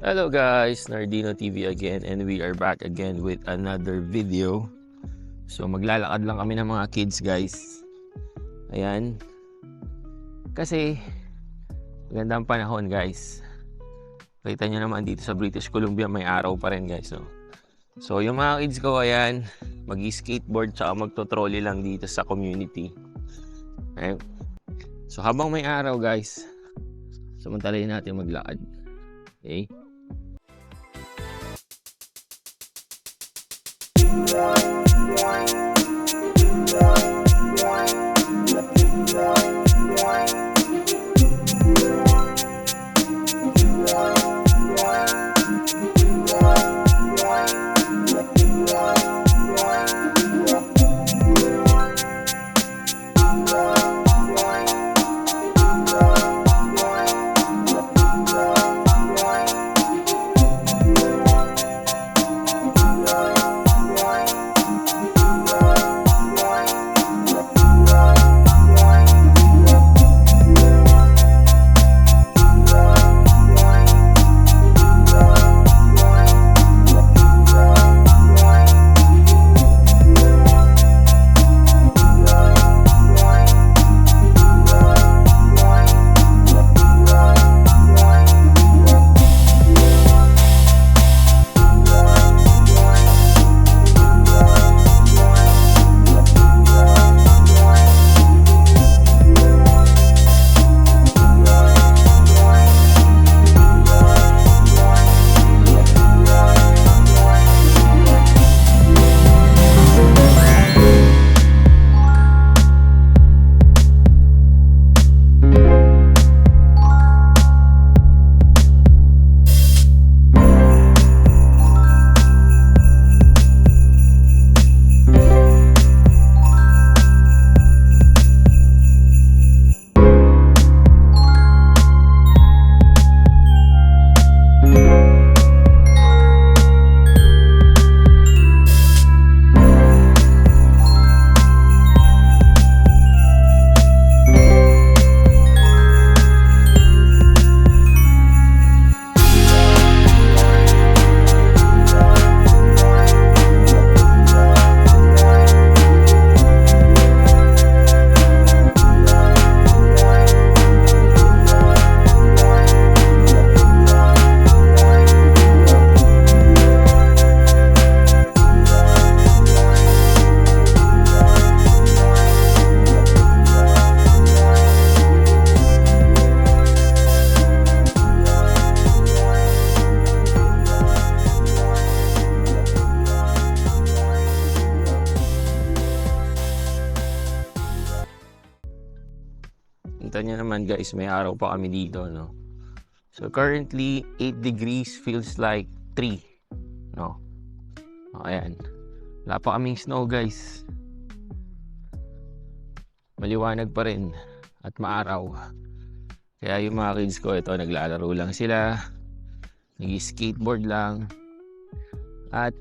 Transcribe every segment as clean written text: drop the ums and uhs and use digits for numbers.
Hello guys, Nardino TV again, and we are back again with another video. So maglalakad lang kami ng mga kids guys. Ayan. Kasi magandang panahon guys. Kita nyo naman dito sa British Columbia may araw pa rin guys. So yung mga kids ko ayan, mag-skateboard tsaka magto-trolley lang dito sa community. Ayan. So habang may araw guys, samantalahin natin maglakad. Okay? Kita nyo naman guys, may araw pa kami dito, no? So currently 8 degrees feels like 3, no? Ayan, wala pa kaming snow guys, maliwanag pa rin at maaraw. Kaya yung mga kids ko ito, naglalaro lang sila, nag-skateboard lang at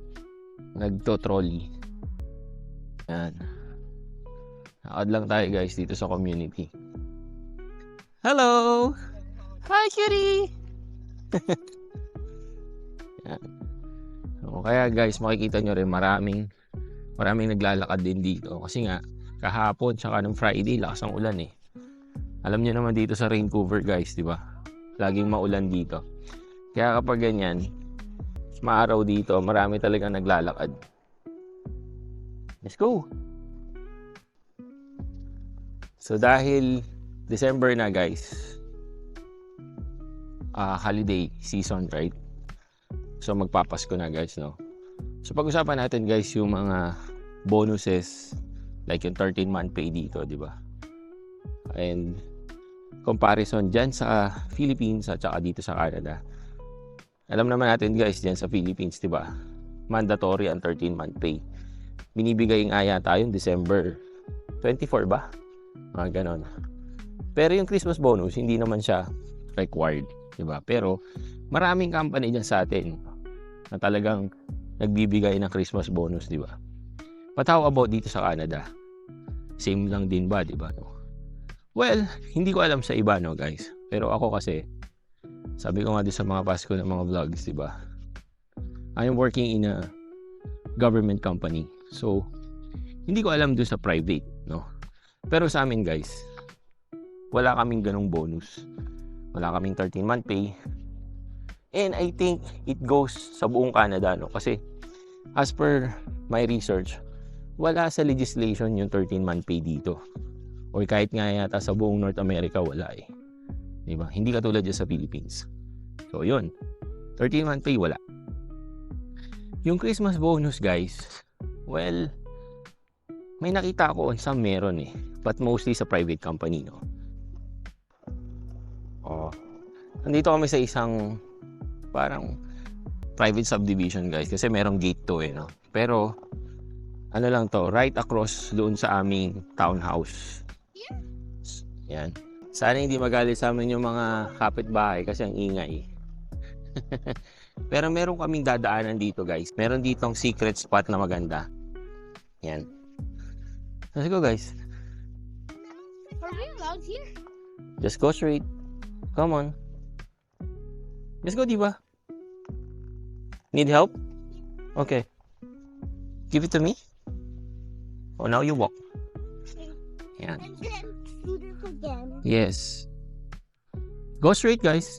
nagto-trolley. Ayan, nakad lang tayo guys dito sa community. Hello! Hi, cutie! So, kaya guys, makikita nyo rin maraming naglalakad din dito. Kasi nga, kahapon tsaka ng Friday, lakas ang ulan eh. Alam nyo naman dito sa Vancouver guys, di ba? Laging maulan dito. Kaya kapag ganyan, maaraw dito, marami talagang naglalakad. Let's go! So dahil December na guys, holiday season, right? So magpapasko na guys, no? So pag-usapan natin guys yung mga bonuses, like yung 13-month pay dito, di ba? And comparison dyan sa Philippines at saka dito sa Canada. Alam naman natin guys, dyan sa Philippines, di ba? Mandatory ang 13-month pay. Binibigay nga yata yung December 24 ba? Mga ganon. Pero yung Christmas bonus, hindi naman siya required, di ba? Pero maraming company dyan sa atin na talagang nagbibigay ng Christmas bonus, di ba? But how about dito sa Canada? Same lang din ba, di ba? Well, hindi ko alam sa iba, no, guys. Pero ako kasi, Sabi ko nga din sa mga Pasko ng mga vlogs, di ba? I'm working in a government company. So, hindi ko alam dun sa private, no? Pero sa amin, guys, wala kaming ganong bonus. Wala kaming 13-month pay. And I think it goes sa buong Canada, no? Kasi as per my research, wala sa legislation yung 13-month pay dito. Or kahit nga yata sa buong North America, wala eh. Diba? Hindi katulad dyan sa Philippines. So, yun. 13-month pay, wala. Yung Christmas bonus, guys, well, may nakita ako on some meron eh. But mostly sa private company, no? Oh. Nandito kami sa isang parang private subdivision, guys, kasi merong gate to eh, no? Pero ano lang to, right across doon sa aming townhouse. Yan. Sana hindi magalit sa amin yung mga kapitbahay kasi ang ingay. Pero meron kaming dadaanan dito, guys. Meron ditong secret spot na maganda. Yan. Let's go, guys. Are we allowed here? Just go straight. Come on. Let's go, diba? Need help? Okay. Give it to me. Oh, now you walk. Yan. And then do this again. Yes. Go straight, guys.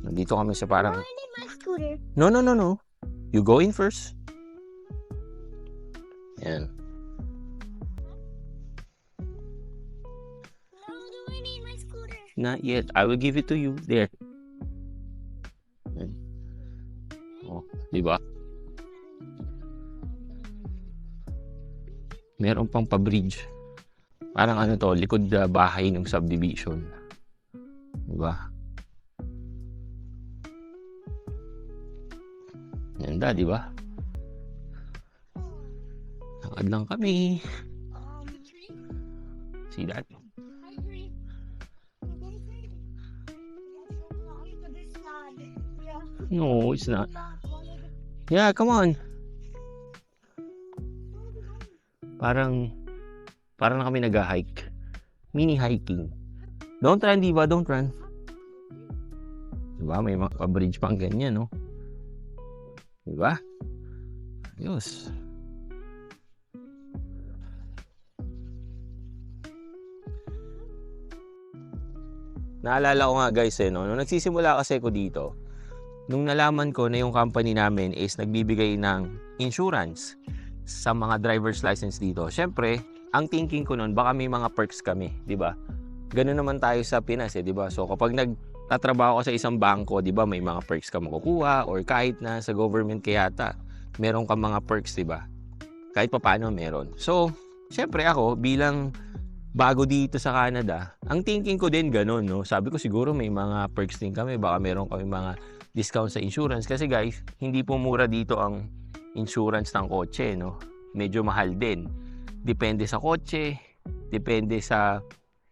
Nandito kami sa parang... I need my scooter. No. You go in first. Yan. No, do I need my scooter? Not yet. I will give it to you. There. Yan. Oh, diba? Meron pang pa-bridge. Parang ano to, likod na bahay ng subdivision. Diba? Ganda, diba? Lakad lang kami. Tree? See that? I agree. This side. Yeah. No, it's not. Yeah, come on. Parang na kami nag-hike. Mini hiking. Don't run, diba? Don't run. Diba? May mga pa-bridge pang ganyan, no? Diba? Ayos. Naalala ko nga, guys, no? Nung nagsisimula kasi ko dito, nung nalaman ko na yung company namin is nagbibigay ng insurance sa mga driver's license dito. Syempre, ang thinking ko noon, baka may mga perks kami, 'di ba? Ganun naman tayo sa Pinas, 'di ba? So kapag nagtatrabaho ka sa isang bangko, 'di ba, may mga perks ka makukuha, or kahit na sa government kayata, meron kang mga perks, 'di ba? Kahit papaano meron. So, syempre ako bilang bago dito sa Canada, ang thinking ko din ganun, no? Sabi ko siguro may mga perks din kami, baka meron kami mga discount sa insurance kasi guys, hindi po mura dito ang insurance ng kotse, no? Medyo mahal din. Depende sa kotse, depende sa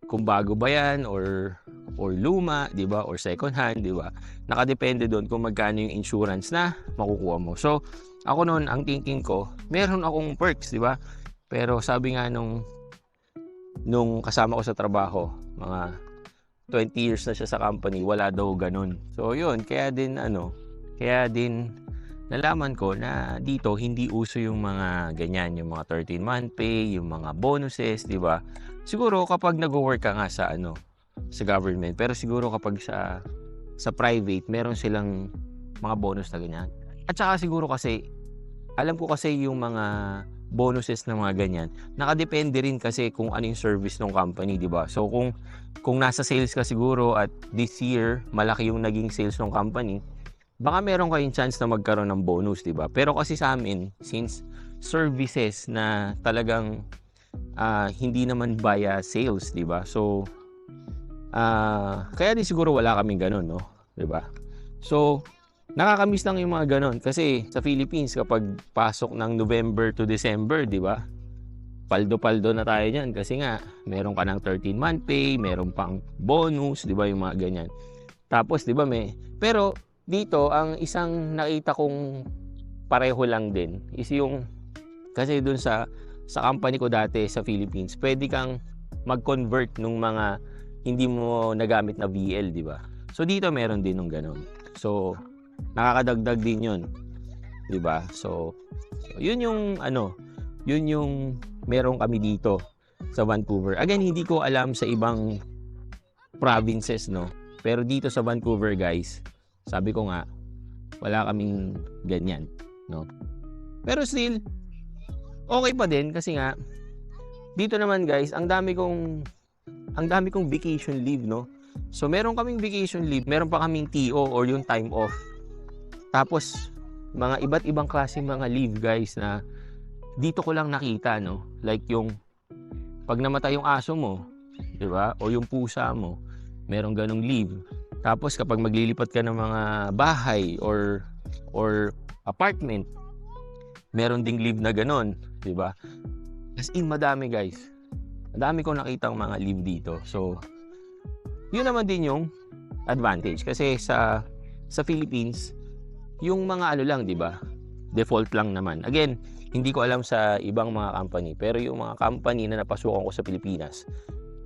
kung bago ba yan or luma, 'di ba? Or second hand, 'di ba? Nakadepende doon kung magkano yung insurance na makukuha mo. So, ako noon ang thinking ko, meron akong perks, 'di ba? Pero sabi nga nung kasama ko sa trabaho, mga 20 years na siya sa company, wala daw ganun. So, yun, kaya din nalaman ko na dito hindi uso yung mga ganyan, yung mga 13-month pay, yung mga bonuses, 'di ba? Siguro kapag nag-work ka nga sa sa government, pero siguro kapag sa private, meron silang mga bonus na ganyan. At saka siguro kasi alam ko kasi yung mga bonuses ng mga ganyan, nakadepende rin kasi kung ano yung service ng company, 'di ba? So kung nasa sales ka siguro at this year malaki yung naging sales ng company, baka meron kayong chance na magkaroon ng bonus, 'di ba? Pero kasi sa amin, since services na talagang hindi naman via sales, 'di ba? So kaya din siguro wala kaming ganun, no? 'Di ba? So nakakamiss lang yung mga ganun kasi sa Philippines kapag pasok ng November to December, 'di ba? Paldo-paldo na tayo diyan kasi nga meron ka ng 13-month pay, meron pang bonus, 'di ba, yung mga ganyan. Tapos 'di ba pero dito, ang isang nakita kong pareho lang din is yung, kasi dun sa company ko dati sa Philippines, pwede kang mag-convert nung mga hindi mo nagamit na VL, di ba? So dito meron din ng ganun. So nakakadagdag din 'yun, di ba? So yun yung yun yung meron kami dito sa Vancouver. Again, hindi ko alam sa ibang provinces, no? Pero dito sa Vancouver, guys, sabi ko nga, wala kaming ganyan, no? Pero still, okay pa din kasi nga, dito naman, guys, ang dami kong vacation leave, no? So, meron kaming vacation leave, meron pa kaming TO or yung time off. Tapos, mga iba't ibang klaseng mga leave, guys, na dito ko lang nakita, no? Like yung, pag namatay yung aso mo, di ba? O yung pusa mo, merong ganong leave. Tapos kapag maglilipat ka ng mga bahay or apartment, meron ding leave na ganon, di ba? As in, madami, guys. Madami ko nakitang mga leave dito. So, yun naman din yung advantage. Kasi sa Philippines, yung mga lang, di ba? Default lang naman. Again, hindi ko alam sa ibang mga company. Pero yung mga company na napasukan ko sa Pilipinas,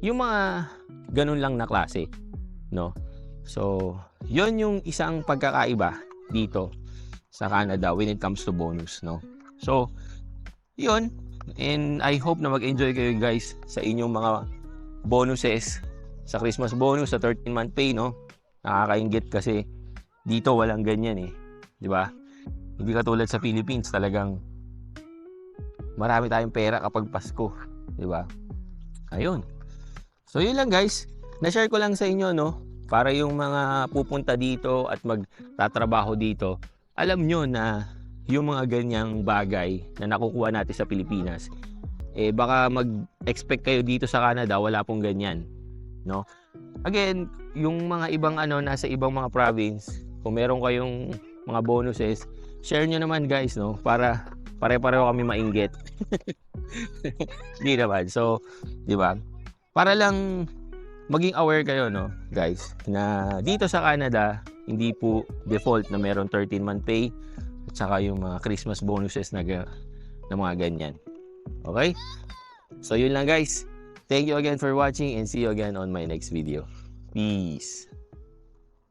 yung mga ganun lang na klase, no? So, yun yung isang pagkakaiba dito sa Canada when it comes to bonus, no? So, yun. And I hope na mag-enjoy kayo, guys, sa inyong mga bonuses, sa Christmas bonus, sa 13-month pay, no? Nakakainggit kasi dito walang ganyan eh. Di ba? Hindi katulad sa Philippines, talagang marami tayong pera kapag Pasko. Di ba? Ayun. So, yun lang, guys. Na-share ko lang sa inyo, no? Para yung mga pupunta dito at magtatrabaho dito, alam nyo na yung mga ganyang bagay na nakukuha natin sa Pilipinas, eh baka mag-expect kayo dito sa Canada, wala pong ganyan, no? Again, yung mga ibang nasa ibang mga province, kung meron kayong mga bonuses, share nyo naman, guys, no? Para pare-pareho kami mainggit. Hindi naman. So, di ba? Para lang maging aware kayo, no, guys, na dito sa Canada, hindi po default na meron 13-month pay at saka yung mga Christmas bonuses na mga ganyan. Okay? So, yun lang, guys. Thank you again for watching and see you again on my next video. Peace!